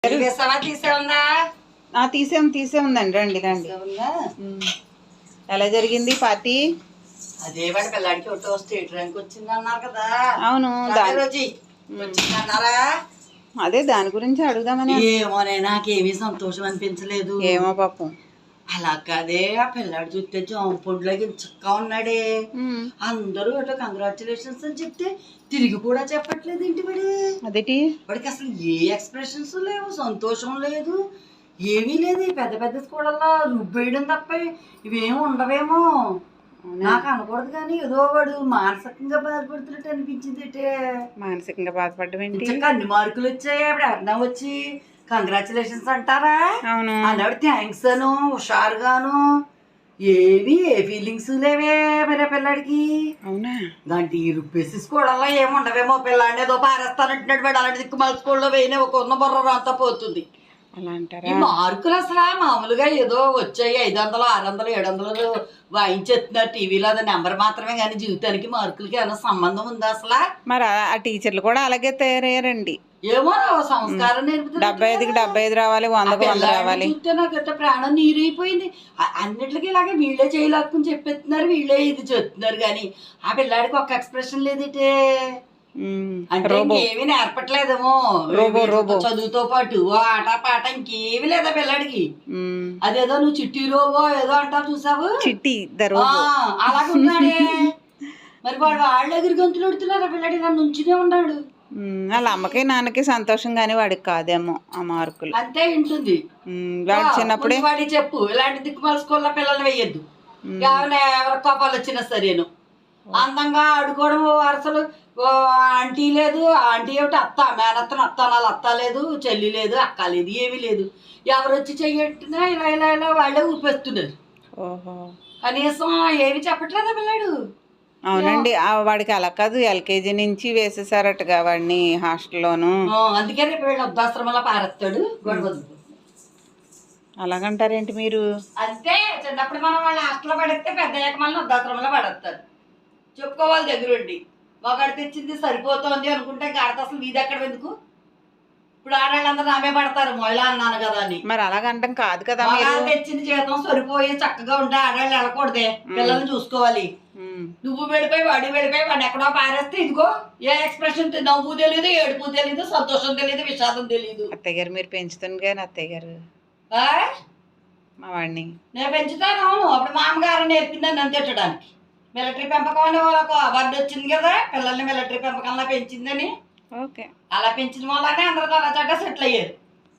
తీసే ఉందండి. రండి రండి. ఎలా జరిగింది పార్టీ? అదే వాడి పిల్లాడికి ఒకటో స్టేట్ ర్యాంక్ వచ్చింది అన్నారు కదా. అవును, వచ్చిందన్నారా? అదే దాని గురించి అడుగుదామని. ఏమోనే, నాకేమీ సంతోషం అనిపించలేదు. ఏమో పాపం. అలా కాదే, ఆ పిల్లాడు చూస్తే జాంపొండ్లాగా చక్కగా ఉన్నాడే. అందరూ అట్లా కంగ్రాచులేషన్స్ అని చెప్తే తిరిగి కూడా చెప్పట్లేదు ఏంటి వాడి? అదేటి వాడికి అసలు ఏ ఎక్స్ప్రెషన్స్ లేవు, సంతోషం లేదు, ఏమీ లేదు. పెద్ద పెద్ద స్కూళ్ళల్లో రుబ్బేయడం తప్ప ఇవేమి ఉండవేమో. నాకు అనకూడదు కానీ ఏదో వాడు మానసికంగా బాధపడుతున్నట్టు అనిపించింది. మానసికంగా బాధపడడం ఏంటి? అన్ని మార్కులు వచ్చాయి. అప్పుడు అర్థం వచ్చి కంగ్రాచులేషన్స్ అంటారా? అవును, అన్నాడు థ్యాంక్స్ అను హుషారుగాను. ఏవి ఏ ఫీలింగ్స్ లేవే మరి పిల్లాడికి. అవునా? దాంట్లో ఈ రుబ్బేసి స్కూళ్ళల్లో ఏముండవేమో. పిల్లాడిని ఏదో పారేస్తానంటున్నాడు వాడు. అలాంటి దిక్కుమాల స్కూల్లో వేయనే ఒక ఉన్న బొర్ర అంతా పోతుంది. అలా అంటారా? ఈ మార్కులు అసలు మామూలుగా ఏదో వచ్చాయి 500, 600, 700 వాయించేస్తున్నారు టీవీలో. అది నెంబర్ మాత్రమే కానీ జీవితానికి మార్కులకి ఏమైనా సంబంధం ఉందా అసలు? మరి ఆ టీచర్లు కూడా అలాగే తయారయ్యారండి. ఏమో సంస్కారం నేర్పుతుంది. 75కి 75 రావాలి, 100కి 100 రావాలి. చూస్తే నాకు ఎట్ట ప్రాణం నీరైపోయింది. అన్నిటికీ ఇలాగే వీళ్ళే చేయలేకుని చెప్పేస్తున్నారు, వీళ్ళే ఇది చెప్తున్నారు కానీ ఆ పిల్లాడికి ఒక ఎక్స్ప్రెషన్ లేదిటే. అంటే ఇంకేమీ నేర్పట్లేదేమో చదువుతో పాటు ఆట పాట ఇంకేమీ లేదా పిల్లాడికి. అదేదో నువ్వు చిట్టి రోబో ఏదో అంటావు చూసావు, చిట్టి అలాగే ఉన్నాడే. మరి వాడు వాళ్ళ దగ్గర గంతులు పెడుతున్నారు. ఆ పిల్లాడి నన్ను ఉంచునే ఉన్నాడు. వాళ్ళ అమ్మకి నాన్నకి సంతోషం కానీ వాడికి కాదేమో ఆ మార్కులు. అంతే ఉంటుంది. వాడు చిన్నప్పుడే వాడి చెప్పు, ఇలాంటి దిక్కుమాల స్కూల్లో పిల్లలు వేయద్దు. ఎవరి కోపాలు వచ్చినా సరేను. అందంగా ఆడుకోవడం, వరుసలు ఆంటీ లేదు, ఆంటీ ఏమిటి అత్త, మేనత్తను అత్త అనాలి, అత్త లేదు, చెల్లి లేదు, అక్క లేదు, ఏమీ లేదు. ఎవరు వచ్చి చెయ్యట్టినా ఇలా ఇలా ఇలా వాళ్ళే ఊపేస్తున్నారు. కనీసం ఏమి చెప్పట్లేదా పిల్లాడు? అవునండి, వాడికి అలా కాదు, ఎల్కేజీ నుంచి వేసేసారటగా వాడిని హాస్టల్లోను. అందుకే రేపు వీళ్ళు వృద్ధాశ్రమంలో పారేస్తాడు. గొడవ అలాగంటారేంటి మీరు? అంతే, చిన్నప్పుడు మనం వాళ్ళ హాస్టల్లో పడేస్తే పెద్ద ఏకమల్ని వృద్ధాశ్రమంలో పడేస్తారు. చెప్పుకోవాలి దగ్గరుండి. ఒకటి తెచ్చింది సరిపోతుంది అనుకుంటే గాడిత అసలు వీధి ఎక్కడ ఎందుకు? ఇప్పుడు ఆడవాళ్ళందరూ నామే పడతారు మొయిలా అన్నాను కదా అని. మరి అలాగంటాం కాదు కదా. తెచ్చింది జీతం సరిపోయి చక్కగా ఉంటే ఆడవాళ్ళు వెళ్ళకూడదే, పిల్లల్ని చూసుకోవాలి. నువ్వు వెళ్ళిపోయి వాడు వెళ్ళిపోయి వాడిని ఎక్కడో పారేస్తే ఇదిగో ఏ ఎక్స్ప్రెషన్, నవ్వు తెలియదు, ఏడుపు తెలియదు, సంతోషం తెలియదు, విషాదం తెలియదు. అత్తయ్య గారు మీరు పెంచుతుంది కానీ అత్తయ్య గారు మా వాడిని నేను పెంచుతాను. అప్పుడు మామగారు నేర్పిందని నన్ను తిట్టడానికి. మిలిటరీ పెంపకం అనే వాళ్ళకు అవార్డు వచ్చింది కదా, పిల్లల్ని మిలిటరీ పెంపకంలో పెంచిందని. ఓకే, అలా పెంచిన వల్లనే అందరూ అలా చక్కగా సెటిల్ అయ్యారు.